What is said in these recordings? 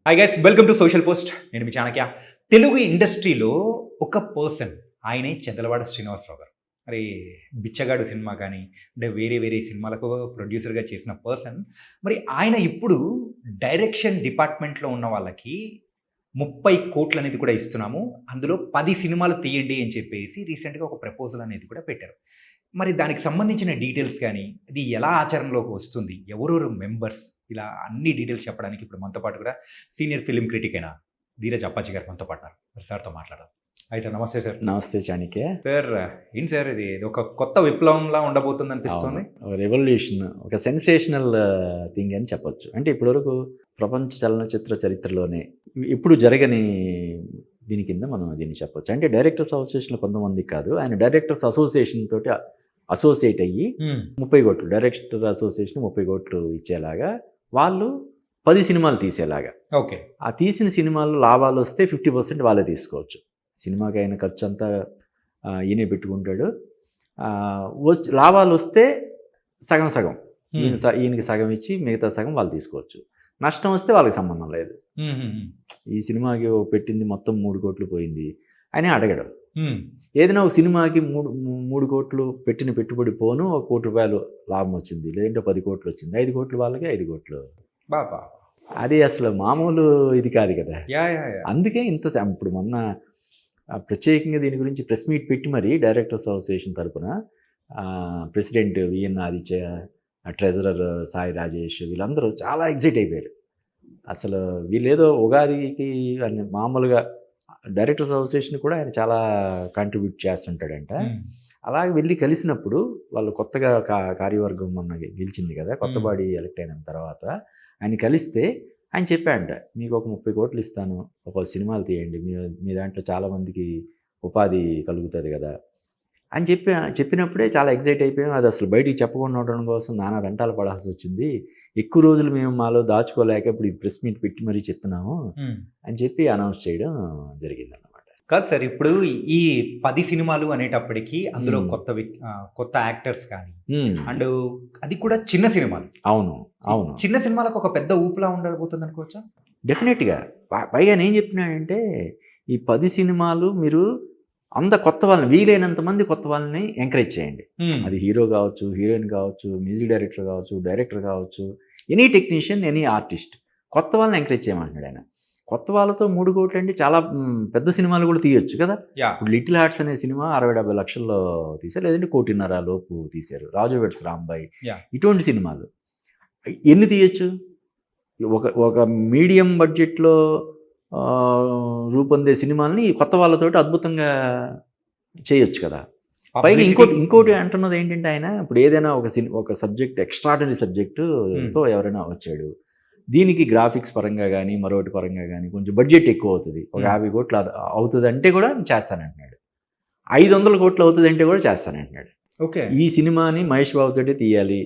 Hi guys, welcome to social post. నేను మీ చాణక్య. తెలుగు ఇండస్ట్రీలో ఒక పర్సన్, ఆయనే చందలవాడ శ్రీనివాసరావు గారు. మరి 'బిచ్చగాడు' సినిమా కానీ, అంటే వేరే వేరే సినిమాలకు ప్రొడ్యూసర్‌గా చేసిన పర్సన్. మరి ఆయన ఇప్పుడు డైరెక్షన్ డిపార్ట్మెంట్‌లో ఉన్న వాళ్ళకి 30,00,00,000 అనేది కూడా ఇస్తున్నాము. అందులో 10 సినిమాలు తీయండి అని చెప్పేసి రీసెంట్‌గా ఒక ప్రపోజల్ అనేది కూడా పెట్టారు. మరి దానికి సంబంధించిన డీటెయిల్స్ గానీ, అది ఎలా ఆచరణలోకి వస్తుంది? ఎవరెవరు మెంబర్స్? ఇలా అన్ని డీటెయిల్స్ చెప్పడానికి ఇప్పుడు మనతో పాటు కూడా సీనియర్ ఫిల్మ్ క్రిటిక్ అయిన ధీరజ్ అప్పాజీ గారు మనతో పాటు ఉన్నారు. మరి సార్‌తో మాట్లాడదాం. హాయ్ సార్, నమస్తే సార్. నమస్తే చాణక్య. సార్, ఏంటి సార్ ఇది ఒక కొత్త విప్లవంలా ఉండబోతుందనిపిస్తోంది? రెవల్యూషన్, ఒక సెన్సేషనల్ థింగ్ అని చెప్పొచ్చు. అంటే ఇప్పటివరకు ప్రపంచ చలనచిత్ర చరిత్రలోనే ఎప్పుడు జరగని దీని కింద మనం దీన్ని చెప్పొచ్చు. అంటే డైరెక్టర్స్ అసోసియేషన్‌లో కొంతమందికి కాదు, ఆయన డైరెక్టర్స్ అసోసియేషన్ తోటి అసోసియేట్ అయ్యి 30,00,00,000 డైరెక్టర్ అసోసియేషన్ 30,00,00,000 ఇచ్చేలాగా, వాళ్ళు 10 సినిమాలు తీసేలాగా. ఓకే. ఆ తీసిన సినిమాల్లో లాభాలు వస్తే 50% వాళ్ళే తీసుకోవచ్చు. సినిమాకి అయిన ఖర్చు అంతా ఈయనే పెట్టుకుంటాడు. లాభాలు వస్తే సగం సగం ఈయనకి సగం ఇచ్చి మిగతా సగం వాళ్ళు తీసుకోవచ్చు. నష్టం వస్తే వాళ్ళకి సంబంధం లేదు. ఈ సినిమాకి పెట్టింది మొత్తం 3,00,00,000 పోయింది అని అడగడు. ఏదైనా ఒక సినిమాకి 3,00,00,000 పెట్టిన పెట్టుబడి పోను, ₹1,00,00,000 లాభం వచ్చింది, లేదంటే 10,00,00,000 వచ్చింది, 5,00,00,000 వాళ్ళకి 5,00,00,000. బాబా! అది అసలు మామూలు ఇది కాదు కదా. అందుకే ఇంత ఇప్పుడు మొన్న ప్రత్యేకంగా దీని గురించి ప్రెస్ మీట్ పెట్టి మరి డైరెక్టర్స్ అసోసియేషన్ తరఫున president VN Aditya, treasurer Sai Rajesh, వీళ్ళందరూ చాలా ఎగ్జైట్ అయిపోయారు. అసలు వీళ్ళేదో ఉగాదికి మామూలుగా డైరెక్టర్స్ అసోసియేషన్ కూడా ఆయన చాలా కాంట్రిబ్యూట్ చేస్తుంటాడంట. అలాగే వెళ్ళి కలిసినప్పుడు వాళ్ళు కొత్తగా కార్యవర్గం మొన్న గెలిచింది కదా, కొత్త బాడీ ఎలక్ట్ అయిన తర్వాత ఆయన కలిస్తే ఆయన చెప్పాడంట, మీకు ఒక 30,00,00,000 ఇస్తాను, ఒక సినిమాలు తీయండి, మీ దాంట్లో చాలామందికి ఉపాధి కలుగుతుంది కదా అని చెప్పినప్పుడే చాలా ఎగ్జైట్ అయిపోయాం. అది అసలు బయటికి చెప్పకుండా ఉండడం కోసం నానా దంటాలు పడాల్సి వచ్చింది. ఎక్కువ రోజులు మేము మాలో దాచుకోలేక ఇప్పుడు ఈ ప్రెస్ మీట్ పెట్టి మరీ చెప్తున్నాము అని చెప్పి అనౌన్స్ చేయడం జరిగిందన్నమాట. కాదు సార్, ఇప్పుడు ఈ 10 సినిమాలు అనేటప్పటికీ అందులో కొత్త యాక్టర్స్ కానీ, అండ్ అది కూడా చిన్న సినిమాలు. అవును అవును, చిన్న సినిమాలకు ఒక పెద్ద ఊపులా ఉండబోతుంది అనుకోవచ్చా? డెఫినెట్గా. పైగా నేను చెప్తున్నానంటే ఈ 10 సినిమాలు మీరు కొత్త వాళ్ళని, వీలైనంత మంది కొత్త వాళ్ళని ఎంకరేజ్ చేయండి. అది హీరో కావచ్చు, హీరోయిన్ కావచ్చు, మ్యూజిక్ డైరెక్టర్ కావచ్చు, డైరెక్టర్ కావచ్చు, ఎనీ టెక్నీషియన్, ఎనీ ఆర్టిస్ట్, కొత్త వాళ్ళని ఎంకరేజ్ చేయమంటున్నాడు ఆయన. కొత్త వాళ్ళతో 3,00,00,000 అంటే చాలా పెద్ద సినిమాలు కూడా తీయొచ్చు కదా. ఇప్పుడు లిటిల్ హార్ట్స్ అనే సినిమా 60-70 లక్షల్లో తీశారు, లేదంటే 1,50,00,000 లోపు తీశారు. రాజు వెడ్స్ రాంబాయ్, ఇటువంటి సినిమాలు ఎన్ని తీయచ్చు? ఒక మీడియం బడ్జెట్లో రూపొందే సినిమాలని కొత్త వాళ్ళతోటి అద్భుతంగా చేయొచ్చు కదా. పైగా ఇంకోటి అంటున్నది ఏంటంటే, ఆయన ఇప్పుడు ఏదైనా ఒక సబ్జెక్ట్, ఎక్స్ట్రాడనరీ సబ్జెక్టుతో ఎవరైనా వచ్చాడు, దీనికి గ్రాఫిక్స్ పరంగా కానీ మరొకటి పరంగా కానీ కొంచెం బడ్జెట్ ఎక్కువ అవుతుంది, ఒక 50,00,00,000 అవుతుంది అంటే కూడా చేస్తానంటున్నాడు. 500,00,00,000 అవుతుంది అంటే కూడా చేస్తానంటున్నాడు. ఓకే. ఈ సినిమాని మహేష్ బాబుతోటి తీయాలి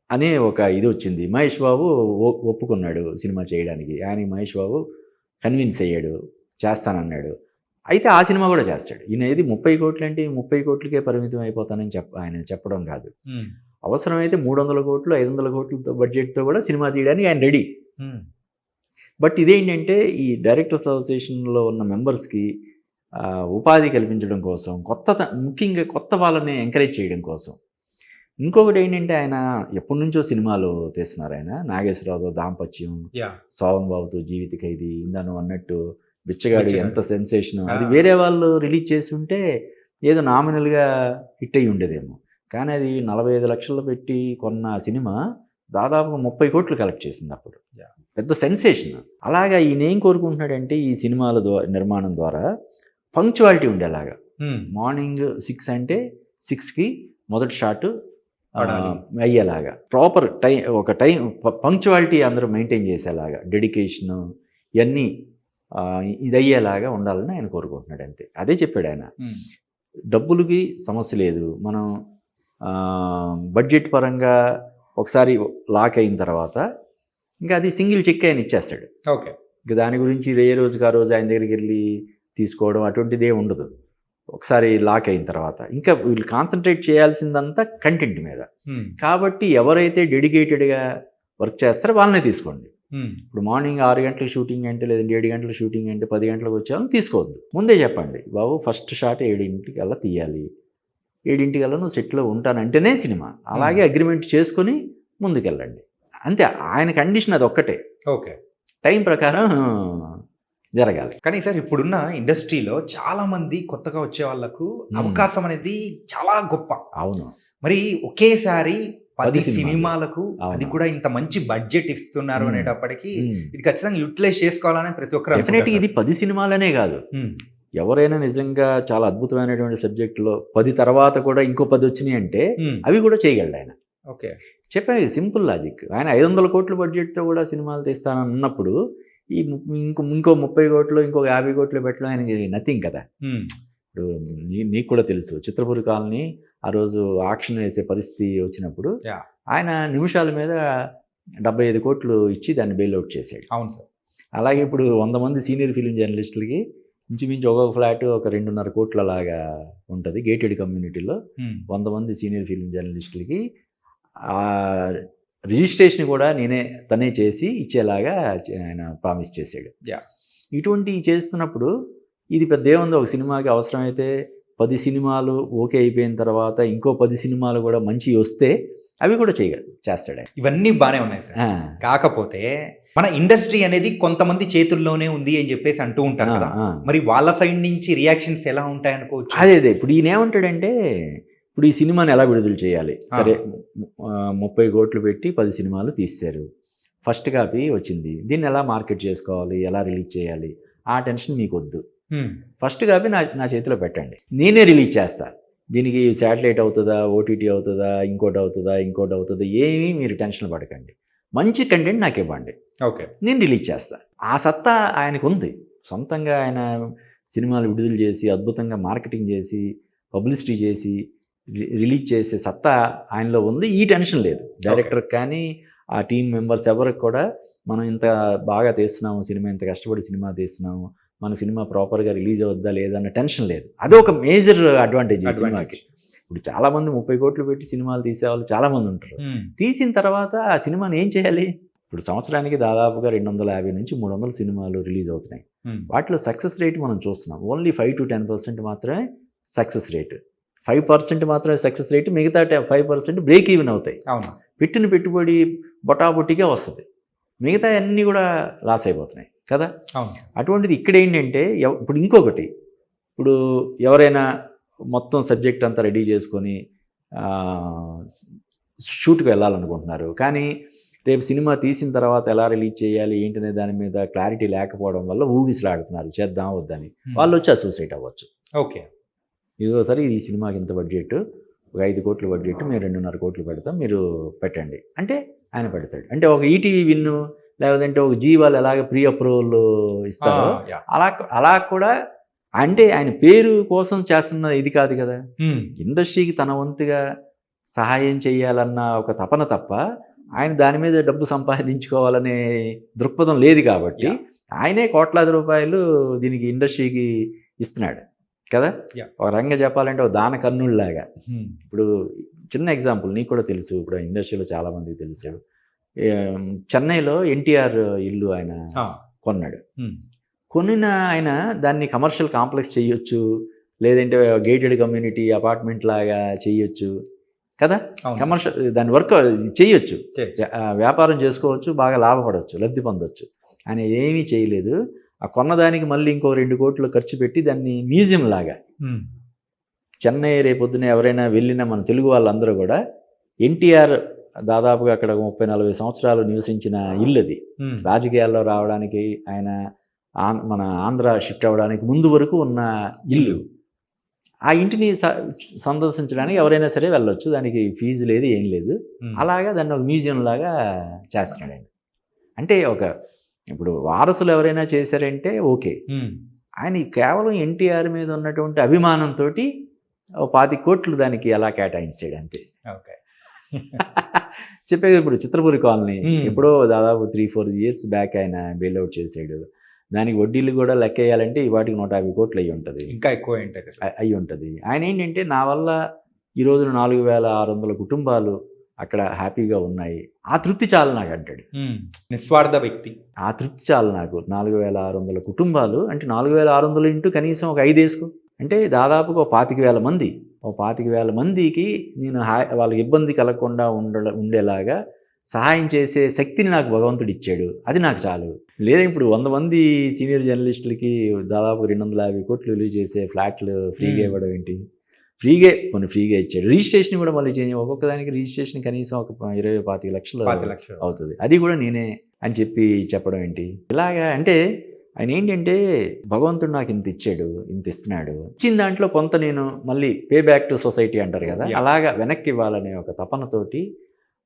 అనే ఒక ఇది వచ్చింది. మహేష్ బాబు ఒప్పుకున్నాడు సినిమా చేయడానికి. ఆయన మహేష్ బాబు కన్విన్స్ అయ్యాడు, చేస్తానన్నాడు. అయితే ఆ సినిమా కూడా చేస్తాడు. ఈయన ఏది 30,00,00,000 అంటే 30,00,00,000కే పరిమితం అయిపోతానని ఆయన చెప్పడం కాదు. అవసరమైతే 300,00,00,000, 500,00,00,000 బడ్జెట్తో కూడా సినిమా తీయడానికి ఆయన రెడీ. బట్ ఇదేంటంటే ఈ డైరెక్టర్స్ అసోసియేషన్లో ఉన్న మెంబర్స్కి ఉపాధి కల్పించడం కోసం, ముఖ్యంగా కొత్త వాళ్ళని ఎంకరేజ్ చేయడం కోసం. ఇంకొకటి ఏంటంటే, ఆయన ఎప్పటి నుంచో సినిమాలు తీస్తున్నారు. ఆయన నాగేశ్వరరావుతో దాంపత్యం, సోహన్ బాబుతో జీవిత ఖైదీ, ఇందాను అన్నట్టు బిచ్చగాడు ఎంత సెన్సేషన్. అది వేరే వాళ్ళు రిలీజ్ చేసి ఉంటే ఏదో నామినల్గా హిట్ అయ్యి ఉండేదేమో. కానీ అది 45 లక్షలు పెట్టి కొన్న సినిమా దాదాపుగా 30,00,00,000 కలెక్ట్ చేసింది అప్పుడు. పెద్ద సెన్సేషన్. అలాగా ఈయన ఏం కోరుకుంటున్నాడంటే, ఈ సినిమాల నిర్మాణం ద్వారా పంక్చువాలిటీ ఉండేలాగా, మార్నింగ్ 6 అంటే 6కి మొదటి షాట్ అయ్యేలాగా, ప్రాపర్ ఒక టైం పంక్చువాలిటీ అందరూ మెయింటైన్ చేసేలాగా, డెడికేషను ఇవన్నీ ఇది అయ్యేలాగా ఉండాలని ఆయన కోరుకుంటున్నాడు. అంతే, అదే చెప్పాడు ఆయన. డబ్బులకి సమస్య లేదు, మనం బడ్జెట్ పరంగా ఒకసారి లాక్ అయిన తర్వాత ఇంకా అది సింగిల్ చెక్ ఆయన ఇచ్చేస్తాడు. ఓకే. ఇంకా దాని గురించి ఏ రోజుకి ఆ రోజు ఆయన దగ్గరికి వెళ్ళి తీసుకోవడం అటువంటిదే ఉండదు. ఒకసారి లాక్ అయిన తర్వాత ఇంకా వీళ్ళు కాన్సన్ట్రేట్ చేయాల్సిందంతా కంటెంట్ మీద. కాబట్టి ఎవరైతే డెడికేటెడ్గా వర్క్ చేస్తారో వాళ్ళనే తీసుకోండి. ఇప్పుడు మార్నింగ్ 6 గంటలకు షూటింగ్ అంటే లేదంటే 7 గంటలకు షూటింగ్ అంటే 10 గంటలకు వచ్చామని తీసుకోవద్దు. ముందే చెప్పండి, బాబు ఫస్ట్ షాట్ 7:00కల్లా తీయాలి, 7:00కల్లా నువ్వు సెట్లో ఉంటానంటేనే సినిమా. అలాగే అగ్రిమెంట్ చేసుకొని ముందుకెళ్ళండి, అంతే. ఆయన కండిషన్ అది ఒక్కటే. ఓకే, టైం ప్రకారం జరగాలి. కానీ సార్ ఇప్పుడున్న ఇండస్ట్రీలో చాలా మంది కొత్తగా వచ్చే వాళ్ళకు అవకాశం అనేది చాలా గొప్ప. అవును, మరి ఒకేసారి 10 సినిమాలు. సినిమాలకు అవును. అది కూడా ఇంత మంచి బడ్జెట్ ఇస్తున్నారు అనేటప్పటికీ మ్మ్. ఇది ఖచ్చితంగా యూటిలైజ్ చేసుకోవాలని ప్రతి ఒక్కరు డెఫినెట్గా ఇది 10 సినిమాలనే కాదు. మ్మ్. ఎవరైనా నిజంగా చాలా అద్భుతమైనటువంటి సబ్జెక్టులో 10 తర్వాత కూడా ఇంకో 10 వచ్చినాయి అంటే మ్మ్. అవి కూడా చేయగలడు ఆయన. ఓకే, చెప్పాను, సింపుల్ లాజిక్. ఆయన 500 కోట్ల బడ్జెట్తో కూడా సినిమాలు తీస్తానన్నప్పుడు ఈ ఇంకో 30 కోట్లు ఇంకో 50 కోట్లు పెట్టడం ఆయనకి నథింగ్ కదా. మ్మ్. ఇప్పుడు నీకు కూడా తెలుసు, చిత్రపురి కాలనీ ఆ రోజు ఆక్షన్ వేసే పరిస్థితి వచ్చినప్పుడు Yeah. ఆయన నిమిషాల మీద 75 కోట్లు ఇచ్చి దాన్ని బెయిల్అవుట్ చేశాడు. అవును సార్. అలాగే ఇప్పుడు 100 మంది సీనియర్ ఫిలిం జర్నలిస్టులకి ఇంచుమించు ఒక్కొక్క ఫ్లాట్ ఒక 2.5 కోట్ల లాగా ఉంటుంది గేటెడ్ కమ్యూనిటీలో. మ్మ్. 100 మంది సీనియర్ ఫిలిం జర్నలిస్టులకి రిజిస్ట్రేషన్ కూడా తనే చేసి ఇచ్చేలాగా ఆయన ప్రామిస్ చేశాడు. Yeah. ఇటువంటి చేస్తున్నప్పుడు ఇది పెద్ద ఏముంది, ఒక సినిమాకి అవసరమైతే 10 సినిమాలు ఓకే అయిపోయిన తర్వాత ఇంకో 10 సినిమాలు కూడా మంచి వస్తే అవి కూడా చేస్తాడు ఆయన. ఇవన్నీ బానే ఉన్నాయి సార్. కాకపోతే మన ఇండస్ట్రీ అనేది కొంతమంది చేతుల్లోనే ఉంది అని చెప్పేసి అంటూ ఉంటారు కదా. మరి వాళ్ళ సైడ్ నుంచి రియాక్షన్స్ ఎలా ఉంటాయి అనుకోవచ్చు? అదే ఇప్పుడు ఈయన ఏమంటాడంటే, ఇప్పుడు ఈ సినిమాని ఎలా విడుదల చేయాలి, సరే 30 కోట్లు పెట్టి 10 సినిమాలు తీశారు, ఫస్ట్ కాపీ వచ్చింది, దీన్ని ఎలా మార్కెట్ చేసుకోవాలి, ఎలా రిలీజ్ చేయాలి, ఆ టెన్షన్ మీకు వద్దు. ఫస్ట్ కాపీ నా చేతిలో పెట్టండి, నేనే రిలీజ్ చేస్తా. దీనికి శాటిలైట్ అవుతుందా, ఓటీటీ అవుతుందా, ఇంకోటి అవుతుందా, ఏమీ మీరు టెన్షన్ పడకండి, మంచి కంటెంట్ నాకు ఇవ్వండి, ఓకే, నేను రిలీజ్ చేస్తా. ఆ సత్తా ఆయనకు ఉంది. సొంతంగా ఆయన సినిమాలు విడుదల చేసి అద్భుతంగా మార్కెటింగ్ చేసి పబ్లిసిటీ చేసి రిలీజ్ చేసే సత్తా ఆయనలో ఉంది. ఈ టెన్షన్ లేదు డైరెక్టర్కి కానీ ఆ టీం మెంబర్స్ ఎవరికి కూడా. మనం ఇంత బాగా తీస్తున్నాము సినిమా, ఇంత కష్టపడి సినిమా తీస్తున్నాము, మన సినిమా ప్రాపర్గా రిలీజ్ అవుద్దా లేదా అన్న టెన్షన్ లేదు. అదొక మేజర్ అడ్వాంటేజ్ ఈ సినిమాకి. ఇప్పుడు చాలామంది 30 కోట్లు పెట్టి సినిమాలు తీసేవాళ్ళు చాలామంది ఉంటారు. తీసిన తర్వాత ఆ సినిమాని ఏం చేయాలి? ఇప్పుడు సంవత్సరానికి దాదాపుగా 250 నుంచి 300 సినిమాలు రిలీజ్ అవుతున్నాయి. వాటిలో సక్సెస్ రేట్ మనం చూస్తున్నాం. ఓన్లీ 5 to 10% మాత్రమే సక్సెస్ రేట్. 5% మాత్రమే సక్సెస్ రేట్, మిగతా 5% బ్రేక్ ఈవెన్ అవుతాయి. అవును, పెట్టిన పెట్టుబడి బొటాబొట్టిగా వస్తుంది, మిగతా అన్నీ కూడా లాస్ అయిపోతున్నాయి కదా. అవును. అటువంటిది ఇక్కడ ఏంటంటే, ఇప్పుడు ఇంకొకటి, ఇప్పుడు ఎవరైనా మొత్తం సబ్జెక్ట్ అంతా రెడీ చేసుకొని షూట్కి వెళ్ళాలనుకుంటున్నారు, కానీ రేపు సినిమా తీసిన తర్వాత ఎలా రిలీజ్ చేయాలి ఏంటనే దాని మీద క్లారిటీ లేకపోవడం వల్ల ఊగిసలాడుతున్నారు, చేద్దాం వద్దని. వాళ్ళు వచ్చి అసోసియేట్ అవ్వచ్చు. ఓకే, ఇదిగోసారి ఈ సినిమాకి ఇంత బడ్జెట్, ఒక 5 కోట్ల బడ్జెట్, మేము 2.5 కోట్లు పెడతాం, మీరు పెట్టండి అంటే ఆయన పెడతాడు. అంటే ఒక ఈటీవీ విన్ను లేదంటే ఒక జీ వాళ్ళు ఎలాగ ప్రీ అప్రూవల్ ఇస్తారో అలా కూడా, అంటే ఆయన పేరు కోసం చేస్తున్న ఇది కాదు కదా. ఇండస్ట్రీకి తన వంతుగా సహాయం చేయాలన్న ఒక తపన తప్ప ఆయన దాని మీద డబ్బు సంపాదించుకోవాలనే దృక్పథం లేదు కాబట్టి ఆయనే కోట్లాది రూపాయలు దీనికి ఇండస్ట్రీకి ఇస్తున్నాడు కదా. ఒక రంగ చెప్పాలంటే ఒక దాన కర్ణుల్లాగా. ఇప్పుడు చిన్న ఎగ్జాంపుల్ నీకు కూడా తెలుసు, ఇప్పుడు ఇండస్ట్రీలో చాలామందికి తెలుసు, చెన్నైలో ఎన్టీఆర్ ఇల్లు ఆయన కొన్నాడు. కొనిన ఆయన దాన్ని కమర్షియల్ కాంప్లెక్స్ చేయొచ్చు, లేదంటే గేటెడ్ కమ్యూనిటీ అపార్ట్మెంట్ లాగా చేయొచ్చు కదా. కమర్షియల్ దాని వర్క్ చేయొచ్చు, వ్యాపారం చేసుకోవచ్చు, బాగా లాభపడవచ్చు, లబ్ధి పొందొచ్చు. ఆయన ఏమీ చేయలేదు. ఆ కొన్నదానికి మళ్ళీ ఇంకో 2 కోట్లు ఖర్చు పెట్టి దాన్ని మ్యూజియం లాగా, చెన్నై రేపొద్దున ఎవరైనా వెళ్ళినా మన తెలుగు వాళ్ళందరూ కూడా ఎన్టీఆర్ దాదాపుగా అక్కడ 30-40 సంవత్సరాలు నివసించిన ఇల్లు అది. రాజకీయాల్లో రావడానికి ఆయన మన ఆంధ్ర షిఫ్ట్ అవ్వడానికి ముందు వరకు ఉన్న ఇల్లు. ఆ ఇంటిని సందర్శించడానికి ఎవరైనా సరే వెళ్ళొచ్చు, దానికి ఫీజు లేదు, ఏం లేదు. అలాగా దాన్ని ఒక మ్యూజియం లాగా చేస్తున్నాడు ఆయన. అంటే ఇప్పుడు వారసులు ఎవరైనా చేశారంటే ఓకే, ఆయన కేవలం ఎన్టీఆర్ మీద ఉన్నటువంటి అభిమానంతో 25 కోట్లు దానికి ఎలా కేటాయించాడు అంతే. ఓకే, చెప్పే ఇప్పుడు చిత్రపురి కాలనీ ఎప్పుడో దాదాపు 3-4 years బ్యాక్ ఆయన బెయిల్అవుట్ చేశాడు. దానికి వడ్డీలు కూడా లెక్క వేయాలంటే ఈ వాటికి 150 కోట్లు అయ్యి ఉంటుంది, ఇంకా ఎక్కువ అయ్యి ఉంటుంది. ఆయన ఏంటంటే, నా వల్ల ఈ రోజున 4600 కుటుంబాలు అక్కడ హ్యాపీగా ఉన్నాయి, ఆ తృప్తి చాలు నాకు అంటాడు. నిస్వార్థ వ్యక్తి. ఆ తృప్తి చాలు నాకు. 4,600 కుటుంబాలు అంటే 4,600 ఇంటూ కనీసం ఒక 5 వేసుకో, అంటే దాదాపుగా 25,000 మంది. 25,000 మందికి నేను వాళ్ళకి ఇబ్బంది కలగకుండా ఉండేలాగా సహాయం చేసే శక్తిని నాకు భగవంతుడు ఇచ్చాడు, అది నాకు చాలు. లేదా ఇప్పుడు 100 మంది సీనియర్ జర్నలిస్టులకి దాదాపు 250 కోట్లు విలువ చేసే ఫ్లాట్లు ఫ్రీగా ఇవ్వడం ఏంటి? ఫ్రీగా ఇచ్చాడు. రిజిస్ట్రేషన్ కూడా మళ్ళీ చేంజ్, ఒక్కొక్క దానికి రిజిస్ట్రేషన్ కనీసం ఒక 20-25 లక్షలు అవుతుంది, అది కూడా నేనే అని చెప్పడం ఏంటి? ఇలాగా అంటే ఆయన ఏంటంటే భగవంతుడు నాకు ఇంత ఇచ్చాడు, ఇంత ఇస్తున్నాడు, ఇచ్చిన దాంట్లో కొంత నేను మళ్ళీ పే బ్యాక్ టు సొసైటీ అంటారు కదా, అలాగా వెనక్కి ఇవ్వాలనే ఒక తపనతోటి,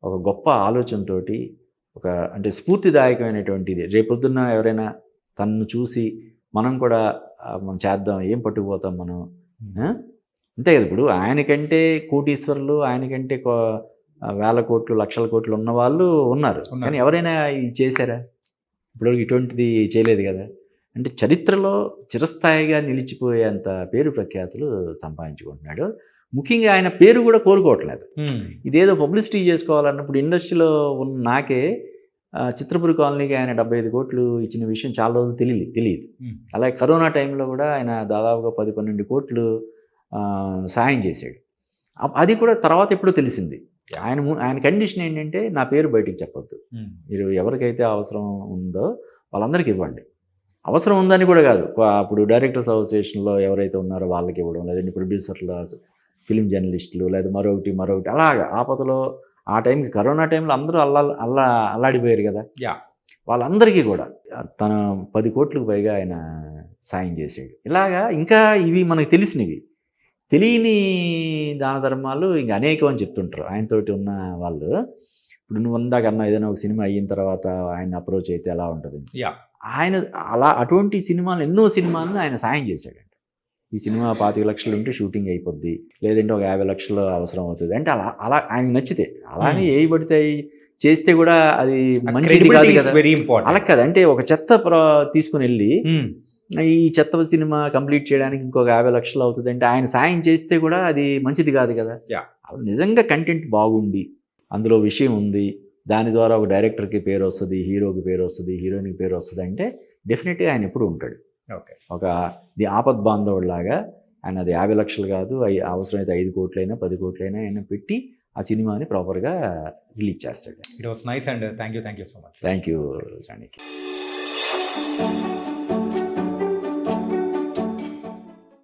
ఒక గొప్ప ఆలోచనతోటి, ఒక అంటే స్ఫూర్తిదాయకమైనటువంటిది. రేపొద్దున్న ఎవరైనా తనను చూసి మనం కూడా మనం చేద్దాం, ఏం పట్టుకుపోతాం మనం, అంతే కదా. ఇప్పుడు ఆయనకంటే కోటీశ్వరులు, ఆయనకంటే వేల కోట్లు లక్షల కోట్లు ఉన్న వాళ్ళు ఉన్నారు, కానీ ఎవరైనా ఇది చేశారా? ఇప్పుడు ఇటువంటిది చేయలేదు కదా. అంటే చరిత్రలో చిరస్థాయిగా నిలిచిపోయేంత పేరు ప్రఖ్యాతులు సంపాదించుకుంటున్నాడు. ముఖ్యంగా ఆయన పేరు కూడా కోరుకోవట్లేదు. ఇదేదో పబ్లిసిటీ చేసుకోవాలన్నప్పుడు ఇండస్ట్రీలో ఉన్న నాకే చిత్రపురి కాలనీకి ఆయన 75 కోట్లు ఇచ్చిన విషయం చాలా రోజులు తెలియదు. అలాగే కరోనా టైంలో కూడా ఆయన దాదాపుగా 10-12 కోట్లు సాయం చేశాడు. అది కూడా తర్వాత ఎప్పుడో తెలిసింది. ఆయన కండిషన్ ఏంటంటే నా పేరు బయటికి చెప్పొద్దు, మీరు ఎవరికైతే అవసరం ఉందో వాళ్ళందరికీ ఇవ్వండి. అవసరం ఉందని కూడా కాదు, అప్పుడు డైరెక్టర్స్ అసోసియేషన్లో ఎవరైతే ఉన్నారో వాళ్ళకి ఇవ్వడం, లేదంటే ప్రొడ్యూసర్లు, ఫిలిం జర్నలిస్టులు, లేదా మరొకటి అలాగా ఆపదలో ఆ టైంకి కరోనా టైంలో అందరూ అల్లాడిపోయారు కదా, వాళ్ళందరికీ కూడా తన 10 కోట్లకు పైగా ఆయన సాయం చేశాడు. ఇలాగా ఇంకా ఇవి మనకు తెలిసినవి, తెలియని దాన ధర్మాలు ఇంకా అనేకం అని చెప్తుంటారు ఆయనతోటి ఉన్న వాళ్ళు. ఇప్పుడు నువ్వు అందాకన్నా ఏదైనా ఒక సినిమా అయిన తర్వాత ఆయన అప్రోచ్ అయితే ఎలా ఉంటుంది, ఆయన అటువంటి సినిమాలు ఎన్నో సినిమాలను ఆయన సాయం చేశాడండి. ఈ సినిమా 25 లక్షలు ఉంటే షూటింగ్ అయిపోద్ది, లేదంటే ఒక 50 లక్షలు అవసరం అవుతుంది అంటే అలా ఆయనకు నచ్చితే అలానే ఏ పడితే చేస్తే కూడా అది మంచిది కాదు కదా. అలా కాదు, అంటే ఒక చెత్త తీసుకుని వెళ్ళి ఈ చెత్త సినిమా కంప్లీట్ చేయడానికి ఇంకొక 50 లక్షలు అవుతుంది అంటే ఆయన సాయం చేస్తే కూడా అది మంచిది కాదు కదా. నిజంగా కంటెంట్ బాగుండి అందులో విషయం ఉంది, దాని ద్వారా ఒక డైరెక్టర్కి పేరు వస్తుంది, హీరోకి పేరు వస్తుంది, హీరోయిన్కి పేరు వస్తుంది అంటే డెఫినెట్గా ఆయన ఎప్పుడు ఉంటాడు. ఒక ది ఆపద్ బాంధవుడిలాగా ఆయన అది 50 లక్షలు కాదు, అవసరమైతే 5 కోట్లైనా 10 కోట్లైనా ఆయన పెట్టి ఆ సినిమాని ప్రాపర్గా రిలీజ్ చేస్తాడు. It was nice and thank you so much. Thank you Janaki.